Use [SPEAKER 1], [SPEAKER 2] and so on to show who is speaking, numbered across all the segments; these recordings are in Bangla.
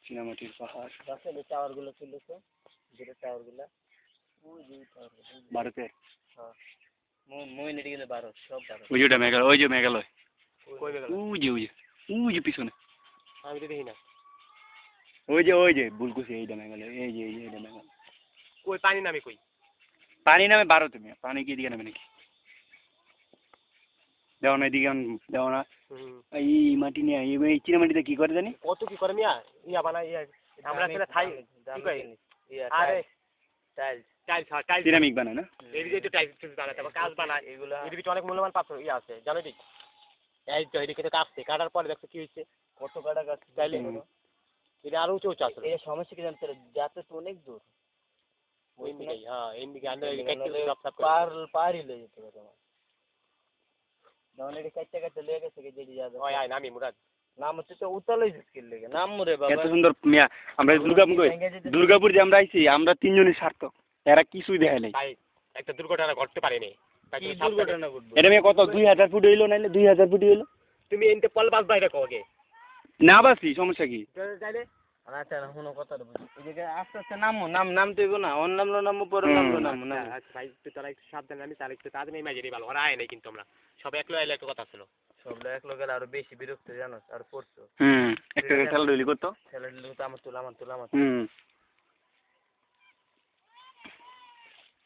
[SPEAKER 1] চীনামাটির পাহাড়।
[SPEAKER 2] রাস্তায় যে টাওয়ারগুলো ছিল তো, যেটা টাওয়ারগুলো, ওই যে টাওয়ারগুলো
[SPEAKER 1] ভারতের।
[SPEAKER 2] হ্যাঁ, মইন এটি কিন্তু ভারত, সব ভারত।
[SPEAKER 1] ওই যে মেঘালয়, ওই যে মেঘালয়।
[SPEAKER 2] কই মেঘালয়?
[SPEAKER 1] ওই যে পিছনে।
[SPEAKER 2] আমি তো দেখি না।
[SPEAKER 1] ওই যে বুলকুসি এইটা মেঘালয়, এই যে এইটা মেঘালয়।
[SPEAKER 2] কই পানি নামে কই?
[SPEAKER 1] পানি নামে ভারতে মেয়ে, পানি কি এদিকে নামে নাকি? দেও না এদিকে, দেও না। এই মাটি নিয়ে এই চীনামাটিতে কি করে জানি?
[SPEAKER 2] কত কি করে মিয়া? ইয়া বানাই ইয়া, আমরা আসলে খাই কি কই? আরে টাইলস টাইলস
[SPEAKER 1] সিরামিক বানায় না?
[SPEAKER 2] এই যে টাইলস বানায়, তারপর কাজ বানায় এগুলা। এর ভিতরে অনেক মূল্যবান পাথর ইয়া আছে, জানো কি? এই তো এদিকে তো কাটছে, কাটার পরে দেখছো কি হইছে? কত কাটা গাছ তাইলে এটা আরো উঁচু উঁচু আছে। এই সমস্যা কি জানতে, যাতে তো অনেক দূর। ওই দিকে হ্যাঁ, এই দিকে আন্দাজ কাটতে সব সব পার হিলে যেতে হবে তোমার। দাওনে কাটতে কাটতে লেগে গেছে কি যেদি যাবে। ওই আয় নামি মুরাদ। নাম হচ্ছে তো উতলাই স্কিল লেগে। নাম মরে বাবা।
[SPEAKER 1] এত সুন্দর মিয়া, আমরা দুর্গাপুর যে আমরা আইছি, আমরা তিনজনই সার্থক। এরা কিছুই দেখায় নাই।
[SPEAKER 2] ভাই একটা দুর্ঘটনা ঘটতে পারেনি। কি দুর্ঘটনা ঘটবে?
[SPEAKER 1] এটা মেয়ে কত 2000 ফুট হইলো নাইলে 2000 ফুট হইলো।
[SPEAKER 2] তুমি এনতে পল বাস বাইরে কোগে।
[SPEAKER 1] না বাসি সমস্যা কি?
[SPEAKER 2] তাইলে আচ্ছা না কোনো কথা বলি। এই যে আস্তে আস্তে নাম তো হইব না। অন নামলো নামো পরে নামলো নামো না। আচ্ছা ভাই তুই তোরা একটু সাবধানে নামি, তার একটু তাড়াতাড়ি ইমাজিনি ভালো। ওরা আয় নাই কিন্তু আমরা সব একলো আইলে একটা কথা ছিল। সব একলো গেলে আরো বেশি বিরক্ত জানোস আর পড়ছো।
[SPEAKER 1] একটা খেলা ডইলি করতো।
[SPEAKER 2] খেলা দিলে তো আমার তুলা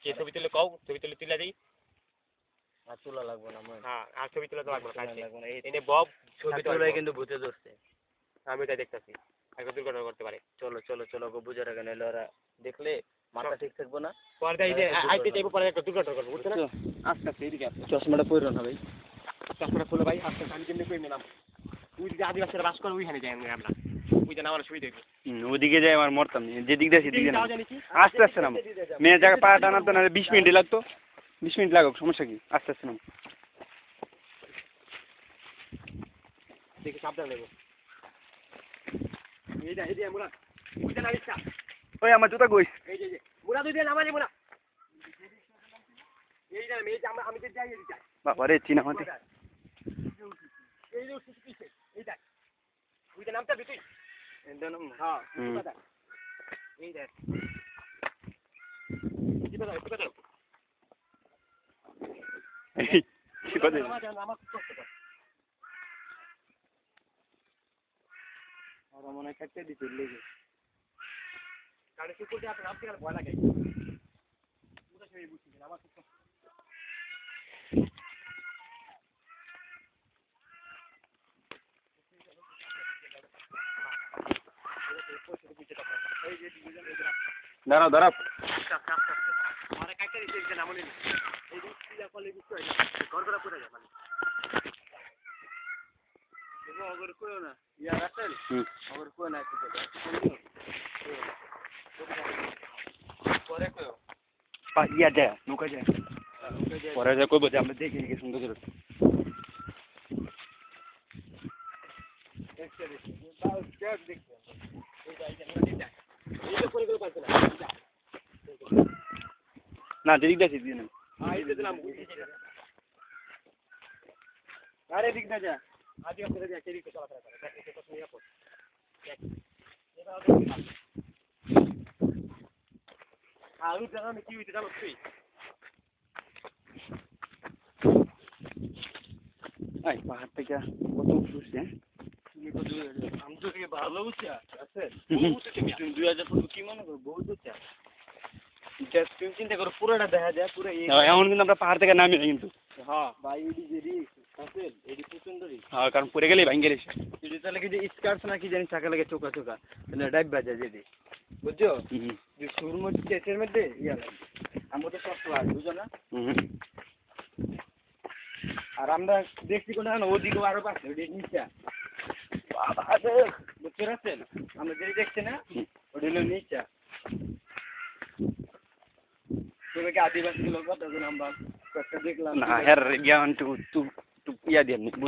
[SPEAKER 2] কে ছবি তুলে কও, ছবি তুলে দিই। আর তোলা লাগবে না মনে। হ্যাঁ, আর ছবি তুলে তো লাগবে না। এনে বব ছবি তুলে কিন্তু ভূতে ধরছে। আমি তাই দেখতাছি। একটা দুর্ঘটনা করতে পারে। চলো গো বুঝার আগে নাইলে ওরা দেখলে মাথা ঠিক থাকবো না। পরে এই যে আইতে যাইবো পরে একটা দুর্ঘটনা করব, বুঝছো না? আস্তে আস্তে এদিকে আসো।
[SPEAKER 1] চশমাটা পরে না ভাই।
[SPEAKER 2] চশমাটা খুলে ভাই, আস্তে আমি কেমনে কই নিলাম। ওই যে আদিবাসীরা বাস করে ওইখানে যাই আমরা। ওই যে নামার সুবিধা হইব।
[SPEAKER 1] ওদিকে যাই আমার মরতাম না। যেদিক দিয়ে সেদিকে না। আস্তে আস্তে নাম। মেয়ে জায়গা পা টানাতে না 20 মিনিট লাগতো। 20 মিনিট লাগুক, সমস্যা কি? আস্তে আস্তে নাম।
[SPEAKER 2] দেখি সাবধান নেব। এই যে মুরাদ। ওই যে নামিছা।
[SPEAKER 1] ওই আমার জুতা কই?
[SPEAKER 2] এই যে মুরাদ ওই যে নামালে মুরাদ। এই যে আমি তো যাই এদিকে।
[SPEAKER 1] বাবা রে চীনামাটি।
[SPEAKER 2] এই যে উঠছিস কিসে? এই দেখ। ওই যে নামটা তুই। এন্ড নাম হ্যাঁ, এই দেখ। কি কথা?
[SPEAKER 1] কি কথা?
[SPEAKER 2] আমার খুব কষ্ট করে। আর মনে কাটতে দিতে লেগে। গাড়ি কুকুরটা আপনি নামতে গেলে ভয় লাগে। পুরো সেই বুঝছি না, আমার খুব কষ্ট।
[SPEAKER 1] দাঁড়াও।
[SPEAKER 2] আমার কাটতে দিতে নামনি। এই যে পিলা কলে বুঝতে হয় না। ঘরটা পুরো যায় মানে। অগর কোয় না ইয়া রাখেন অগর কোয় না কিছু পরে কোয়
[SPEAKER 1] ইয়া যায় নৌকা যায় পরে যায় কইবো যে আমরা দেখি কি সুন্দর করে না দেরি দেখি দিন
[SPEAKER 2] আরে দিক না যা আজ আপনারা যা কেরি চলাফেরা করে দেখতে কত নিরাপদ আর ওই জায়গা কি হইতে জানো তুই
[SPEAKER 1] আই পাহাড় থেকে কত উঠছে
[SPEAKER 2] আমি তো থেকে ভালো উঠছে আছে বহুত উঠছে 2000 ফুট কি মনে করো বহুত উঠছে তুমি চিন্তা করো পুরোটা দেখা যায় পুরো
[SPEAKER 1] এমন কিন্তু আমরা পাহাড় থেকে নামি না কিন্তু
[SPEAKER 2] হ্যাঁ ভাই এডি জেডি আসেল এডি সুন্দরী
[SPEAKER 1] হ্যাঁ কারণ পড়ে গেলেই ভাঙে গেছে
[SPEAKER 2] এডি তাহলে কি যে স্কার্স না কি জানি চাকা লাগে চোকা তাহলে ডাইভ বাজে জেডি বুঝছো যে সুর মধ্যে চেচের মধ্যে ইয়া লাগে আমরা তো কষ্ট লাগে বুঝছো না আর আমরা দেখছি কোন ওদিকে আরো পাশে ওদিকে নিচে বাবা রে বুঝতে পারছেন আমরা যেটা দেখছি না ওটা হলো নিচে তুমি কি আদিবাসী লোক তখন আমরা দেখলাম
[SPEAKER 1] না হ্যাঁ জ্ঞান টু ইয়া দিয়ে